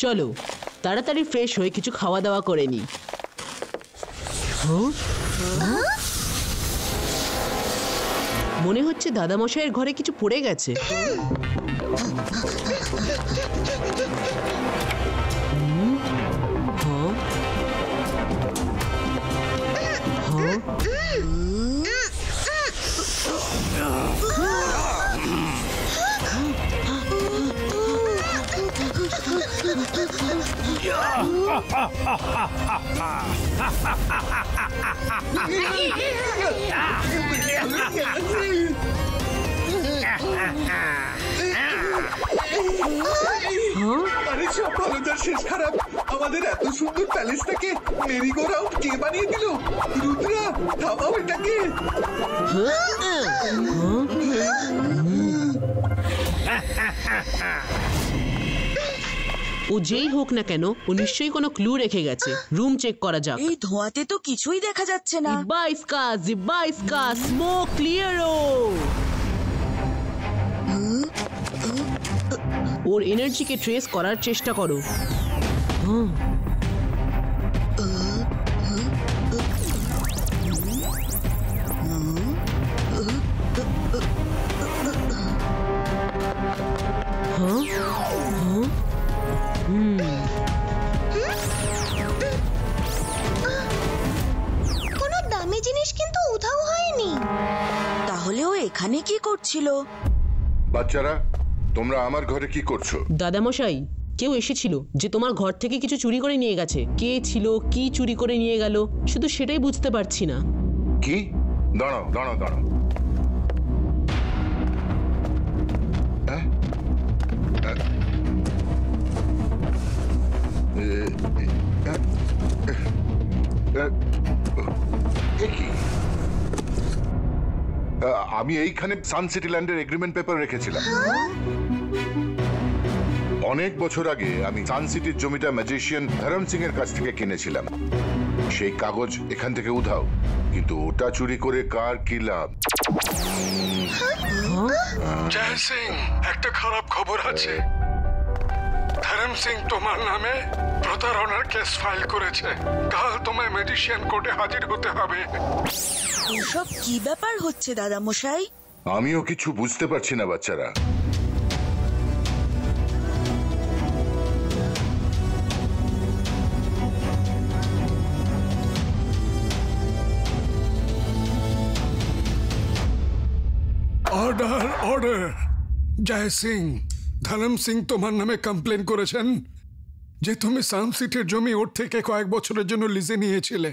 চলো তাড়াতাড়ি ফ্রেশ হয়ে কিছু খাওয়া দাওয়া করে নি। মনে হচ্ছে দাদামশাইয়ের ঘরে কিছু পড়ে গেছে। আরে সফলতার শেষ খারাপ। আমাদের এত সুন্দর প্যালেসটাকে মেরিগো রাউন্ড কে বানিয়ে দিল? রুদ্রা, থামাও এটাকে। ও যেই হোক না কেন, ও নিশ্চয়ই কোনো ক্লু রেখে গেছে। রুম চেক করা যাক। এই ধোঁয়াতে তো কিছুই দেখা যাচ্ছে না। জিবাইস্কা স্মোক ক্লিয়ারো। ওর এনার্জিকে ট্রেস করার চেষ্টা করো। কোনো দামি জিনিস কিন্তু উধাও হয়নি। তাহলে ও এখানে কি করছিল? বাচ্চারা, তোমরা আমার ঘরে কি করছো? দাদামশাই, কেউ এসেছিল যে তোমার ঘর থেকে কিছু চুরি করে নিয়ে গেছে। কে ছিল, কি চুরি করে নিয়ে গেল, শুধু সেটাই বুঝতে পারছি না। কি? দাঁড়াও দাঁড়াও দাঁড়াও। আমি এইখানে সানসিটি ল্যান্ডের এগ্রিমেন্ট পেপার রেখেছিলাম। অনেক বছর আগে আমি সানসিটির জমিটা ম্যাজিশিয়ান ধরম সিং এর কাছ থেকে কিনেছিলাম। সেই কাগজ এখান থেকে উধাও, কিন্তু ওটা চুরি করে কার কি লাভ? জয় সিং, একটা খারাপ খবর আছে। ধরম সিং তোমার নামে প্রতারণার কেস ফাইল করেছে। কাল তোমায় ম্যাজিশিয়ান কোর্টে হাজির হতে হবে। এসব কি ব্যাপার হচ্ছে দাদামশাই? আমিও কিছু বুঝতে পারছি না বাচ্চারা। Order order. জয় সিং, ধরম সিং তোমার নামে কমপ্লেন করেছেন যে তুমি সানসিটির জমি ওর থেকে কয়েক বছরের জন্য লিজে নিয়েছিলে,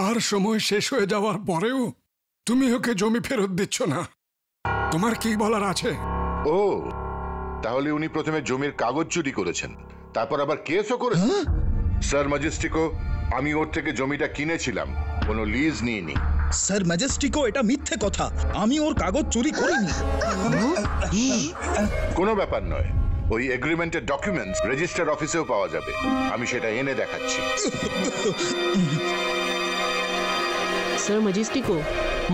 আর সময় শেষ হয়ে যাওয়ার পরেও তুমি ওকে জমি ফেরত দিচ্ছ না। তোমার কি বলার আছে? ও, তাহলে উনি প্রথমে জমির কাগজ চুরি করেছেন, তারপর আবার কেসও করেছেন। স্যার ম্যাজেস্টিকো, আমি ওর থেকে জমিটা কিনেছিলাম, কোনো লিজ নিইনি। স্যার ম্যাজেস্টিকো, এটা মিথ্যে কথা। আমি ওর কাগজ চুরি করিনি। কোনো ব্যাপার নয়, ওই এগ্রিমেন্টের ডকুমেন্টস রেজিস্টার অফিসেও পাওয়া যাবে। আমি সেটা এনে দেখাচ্ছি। স্যার ম্যাজেস্টিকো,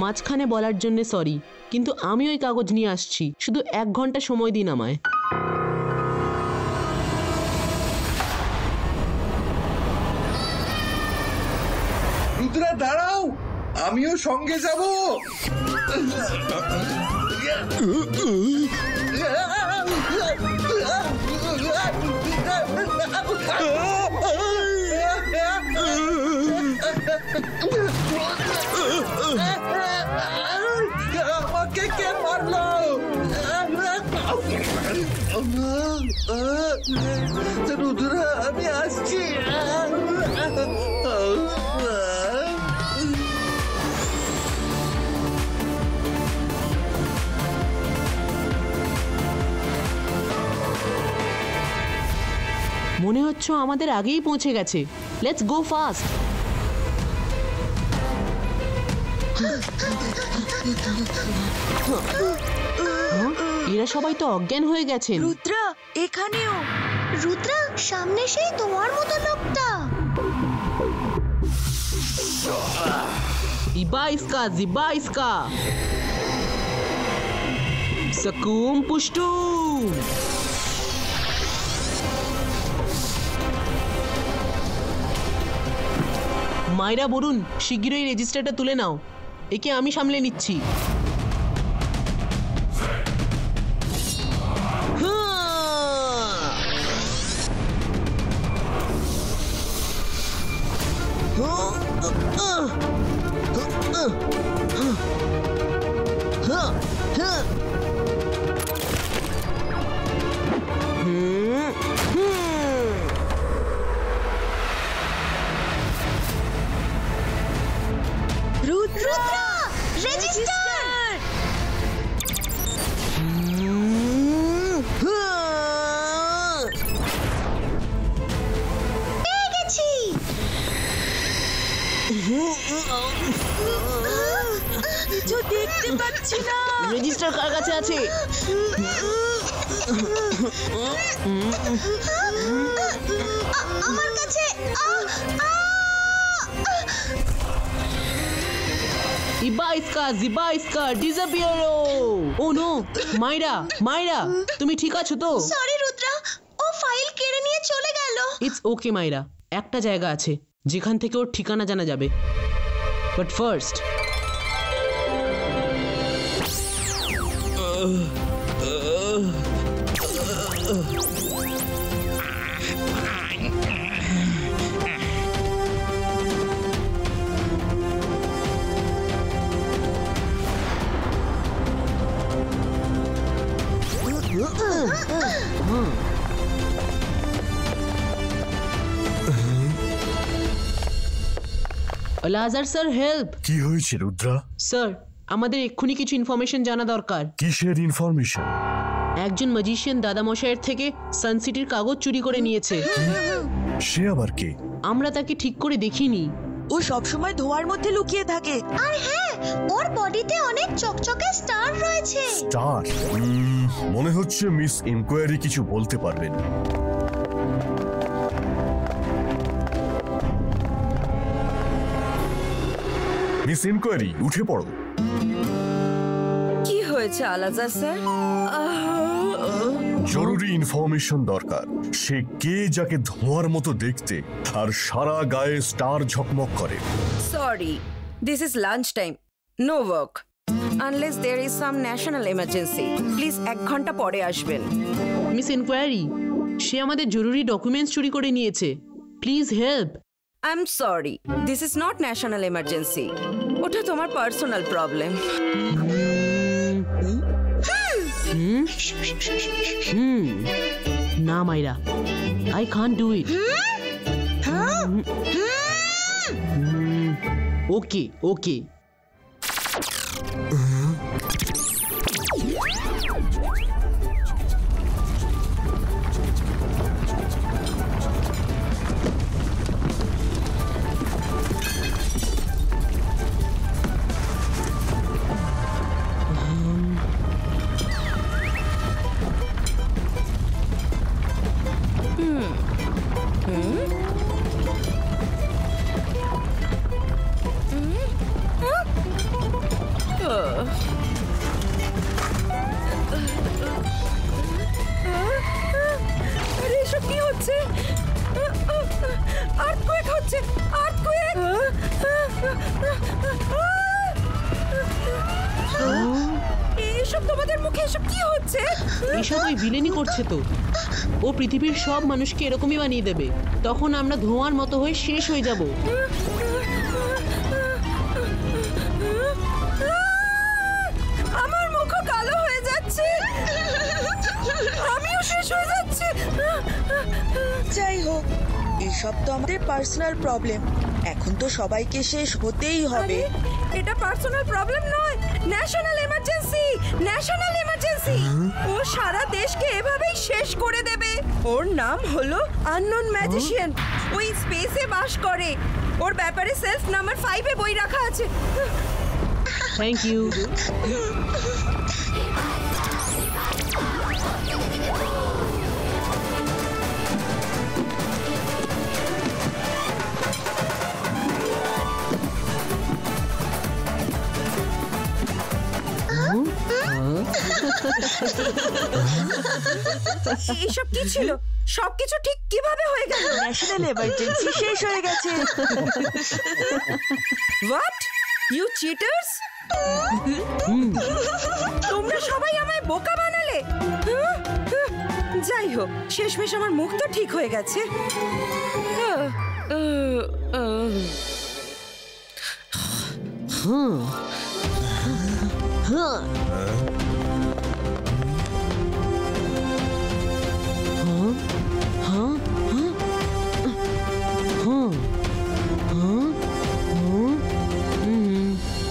মাঝখানে বলার জন্য সরি, কিন্তু আমি ওই কাগজ নিয়ে আসছি। শুধু 1 ঘন্টা সময় দিন আমায়। রুদ্রা, দাঁড়াও, আমিও সঙ্গে যাব। আমাকে কে মারলো? রুদ্রা, আমি আসছি। মনে হচ্ছে আমাদের আগেই পৌঁছে গেছে। Let's go fast. এরা সবাই তো অজ্ঞান হয়ে গেছেন। রুদ্রা, এখানেও। রুদ্রা, সামনে সেই তোমার মতো লোকটা। জিবাইস্কা সাকুম পুষ্টু। মাইরা বরুণ শিগগিরই রেজিস্টারটা তুলে নাও, একে আমি সামলে নিচ্ছি। রুদ্রা রেজিস্টার পেয়ে গেছি। কিছু দেখতে পাচ্ছি না। রেজিস্টার কার কাছে আছে? আমার কাছে। জিবা ইসকা ডিসঅ্যাপিয়ারো। ও নো, মাইরা তুমি ঠিক আছো তো? সরি রুদ্রা, ও ফাইল কেড়ে নিয়ে চলে গেল। ইটস ওকে মাইরা, একটা জায়গা আছে যেখান থেকে ওর ঠিকানা জানা যাবে। But first Lazar sir, help. কি হয়েছে রুদ্রা? স্যার, আমাদের এক্ষুনি কিছু ইনফরমেশন জানা দরকার। কিসের ইনফরমেশন? একজন ম্যাজিশিয়ান দাদামশাইয়ের থেকে সানসিটির কাগজ চুরি করে নিয়েছে। সে আবার কে? আমরা তাকে ঠিক করে দেখিনি। ও সবসময় ধোঁয়ার মধ্যে লুকিয়ে থাকে। আর হ্যাঁ, ওর বডিতে অনেক চকচকে স্টার রয়েছে। স্টার? মনে হচ্ছে মিস ইনকোয়ারি কিছু বলতে পারবেন। মিস ইনকোয়ারি, উঠে পড়ো। কি হয়েছে আলাজা স্যার? জরুরি ইনফরমেশন দরকার। সে কে যাকে ধোঁয়ার মতো দেখতে আর সারা গায়ে স্টার ঝকমক করে? Sorry, this is lunch time, no work unless there is some national emergency. Please 1 ঘন্টা পরে আসবেন। মিস ইনকোয়ারি, সে আমাদের জরুরি ডকুমেন্টস চুরি করে নিয়েছে। Please help. I am sorry, this is not national emergency. ওটা তোমার পার্সোনাল প্রবলেম। না মাইরা, আই কান্ট ডু ইট। ওকে। এসব কি হচ্ছে? আর্থকুয়েক হচ্ছে, আর্থকুয়েক। এসব তোমাদের মুখে এসব কি হচ্ছে? এসব ওই ভিলেনই করছে তো। ও পৃথিবীর সব মানুষকে এরকমই বানিয়ে দেবে, তখন আমরা ধোঁয়ার মতো হয়ে শেষ হয়ে যাব। আমার মুখও কালো হয়ে যাচ্ছে, আমিও শেষ হয়ে যাচ্ছি। যাই হোক, এসব তো আমাদের পার্সোনাল প্রবলেম। এখন তো সবাইকে শেষ হতেই হবে। এটা পার্সোনাল প্রবলেম নয়, ন্যাশনাল এমার্জেন্সি, ন্যাশনাল এমার্জেন্সি। ও সারা দেশকে এভাবেই শেষ করে দেবে। ওর নাম হলো আননোন ম্যাজিশিয়ান। ওই স্পেসে বাস করে। ওর ব্যাপারে সেলফ নাম্বার 5 এ বই রাখা আছে। Thank you. এইসব কি ছিল? সবকিছু ঠিক কিভাবে হয়ে গেল? ন্যাশনাল এমার্জেন্সি শেষ হয়ে গেছে। হোয়াট? ইউ চিটার্স! তোমরা সবাই আমায় বোকা বানালে। যাই হোক, শেষমেশ আমার মুখ তো ঠিক হয়ে গেছে।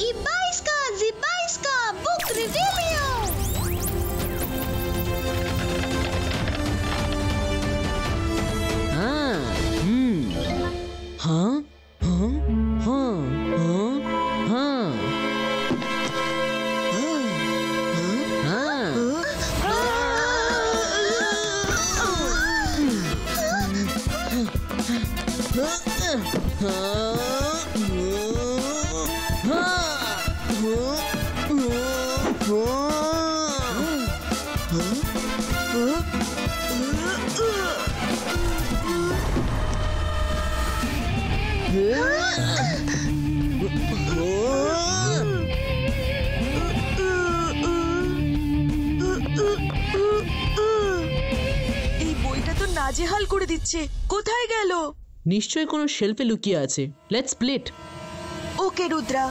Ibaiska, Zibaiska, book revelio. এই বইটা তো নাজেহাল করে দিচ্ছে। কোথায় গেল? নিশ্চয়ই কোনো শেলফে লুকিয়ে আছে। Let's split. Okay Rudra.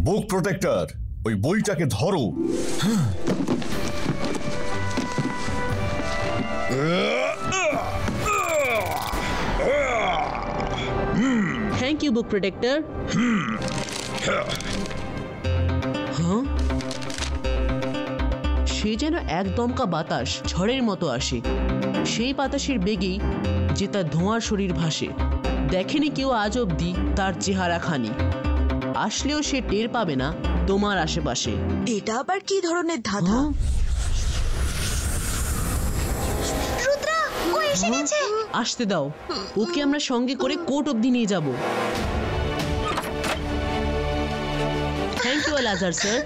Book protector, ওই বইটাকে ধরো। Thank you book protector. সে যেন এক দমকা বাতাস ঝড়ের মতো আসে। সেই বাতাসের বেগেই যে তার ধোঁয়ার শরীর ভাসে। দেখেনি কেউ আজ অবধি তার চেহারা খানি। আসলেও সে টের পাবে না তোমার আশেপাশে। এটা আবার কি ধরনের ধাঁধা? রুদ্রা, ও এসে গেছে। আসতে দাও, ওকে আমরা সঙ্গে করে কোর্ট অবধি নিয়ে যাব। Thank you Lazar sir.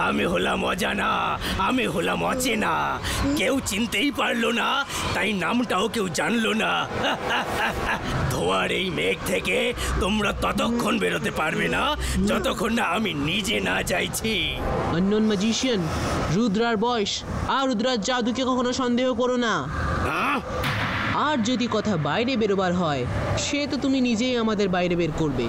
আমি হলাম অজানা, আমি হলাম অচেনা, কেউ চিনতেই পারলো না, তাই নামটাও কেউ জানলো না। ধোয়ার এই মেঘ থেকে তোমরা ততক্ষণ বেরোতে পারবে না যতক্ষণ না আমি নিজে না চাইছি। আননোন ম্যাজিশিয়ান, রুদ্রার বয়স আর রুদ্রার জাদুকে কখনো সন্দেহ করো না। আর যদি কথা বাইরে বেরোবার হয়, সে তো তুমি নিজেই আমাদের বাইরে বের করবে।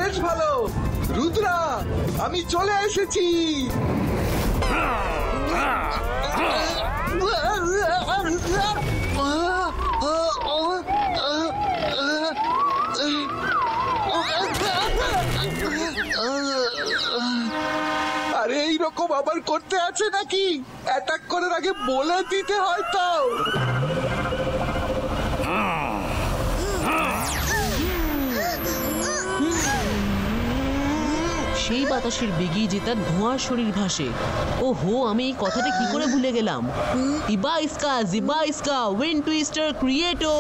বেশ ভালো। রুদ্রা, আমি চলে এসেছি। আরে এইরকম আবার করতে আছে নাকি? অ্যাটাক করার আগে বলে দিতে হয় তো। সেই বাতাসের বেগেই যে তার ধোঁয়ার শরীর ভাসে। ও হো, আমি এই কথাটা কি করে ভুলে গেলাম। ইবা ইসকা জিবা ইসকা উইন্ড টুইস্টার ক্রিয়েটো।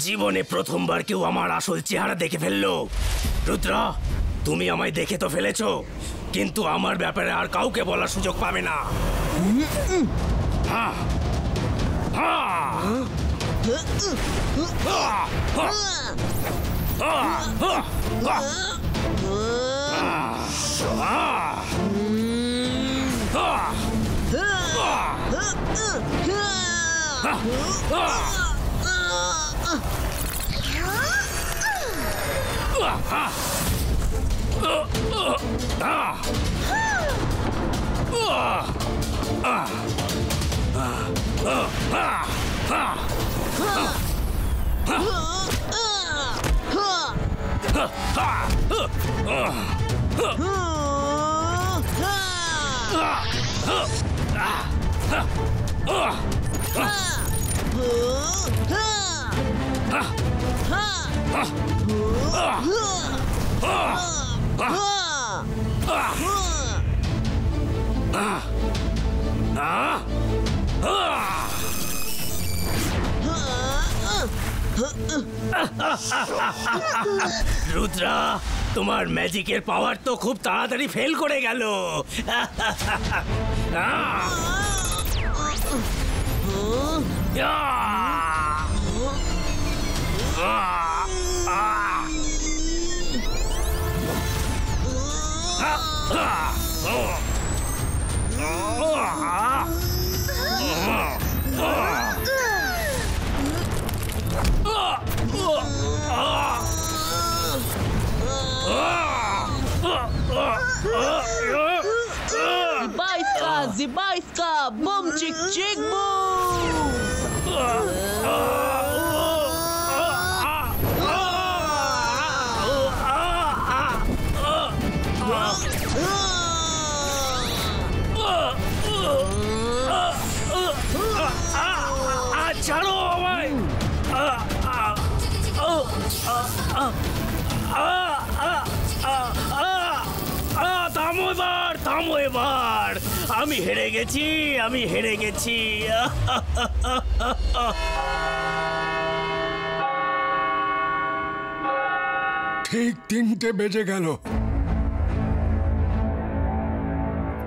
জীবনে প্রথমবার কেউ আমার আসল চেহারা দেখে ফেললো। রুদ্রা, তুমি আমায় দেখে তো ফেলেছো, কিন্তু আমার ব্যাপারে আর কাউকে বলার সুযোগ পাবে না। রুদ্রা, তোমার ম্যাজিকের পাওয়ার তো খুব তাড়াতাড়ি ফেল করে গেল। Zibaiska, boom chick chick boom. ছাড়ো আমায়। থামো এবার, থামো এবার। আমি হেরে গেছি, আমি হেরে গেছি। ঠিক 3টে বেজে গেল।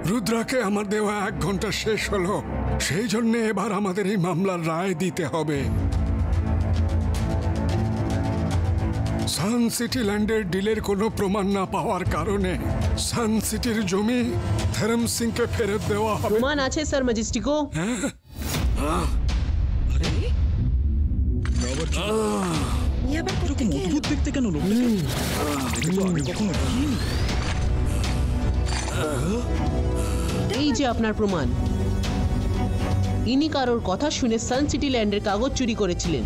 রুদ্রাকে আমার দেওয়া 1 ঘন্টা শেষ হলো। সেই জন্য এবার আমাদের এই মামলার রায় দিতে হবে। সান সিটি ল্যান্ডের ডিলের কোনো প্রমাণ না পাওয়ার কারণে সান সিটির জমি ধরম সিংকে ফেরত দেওয়া হবে। প্রমাণ আছে স্যার ম্যাজেস্টিকো। অদ্ভুত দেখতে কেন লোকটাকে? কখনো দেখিনি। এই যে আপনার প্রমাণ। ইনি কারোর কথা শুনে সান সিটি ল্যান্ডের কাগজ চুরি করেছিলেন।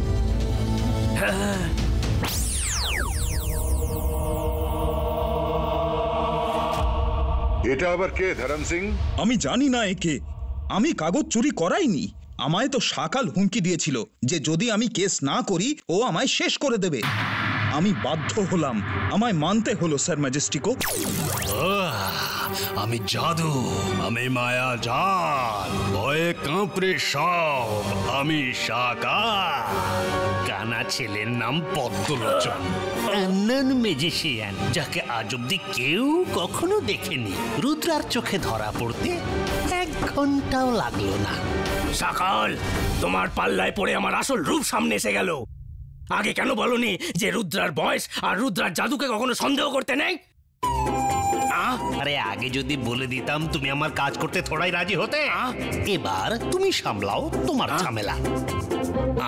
এটা আবার কে ধরম সিং? আমি জানি না একে। আমি কাগজ চুরি করাইনি। আমায় তো শাকাল হুমকি দিয়েছিল যে যদি আমি কেস না করি ও আমায় শেষ করে দেবে। আমি বাধ্য হলাম, আমায় মানতে হলো স্যার ম্যাজেস্টিকো। আমি জাদু, আমি মায়া জাল, ভয়ে কাঁপড়ে সব, আমি সাকার। কানা ছেলের নাম পদ্মলোচন, আননোন ম্যাজিশিয়ান, যাকে আজ অব্দি কেউ কখনো দেখেনি। রুদ্রার চোখে ধরা পড়তে 1 ঘন্টাও লাগলো না। সকাল, তোমার পাল্লায় পড়ে আমার আসল রূপ সামনে এসে গেল। আগে কেন বলনি যে রুদ্রার বয়স আর রুদ্রার জাদুকে কখনো সন্দেহ করতে নেই? আরে আগে যদি বলে দিতাম তুমি আমার কাজ করতে থোড়াই রাজি হতে। এবার তুমি সামলাও তোমার ঝামেলা,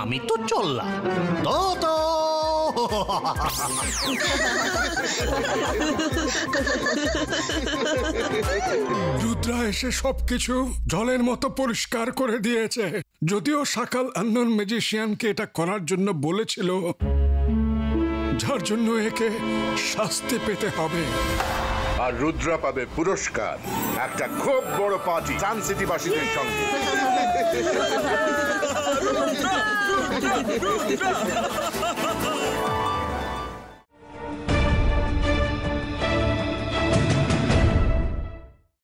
আমি তো চললাম। তো রুদ্রা এসে সবকিছু জলের মতো পরিষ্কার করে দিয়েছে। যদিও সকাল আননোন ম্যাজিশিয়ানকে এটা করার জন্য বলেছিল, যার জন্য একে শাস্তি পেতে হবে। আর রুদ্রা পাবে পুরস্কার, একটা খুব বড় পার্টি সান সিটি বাসীদের সঙ্গে।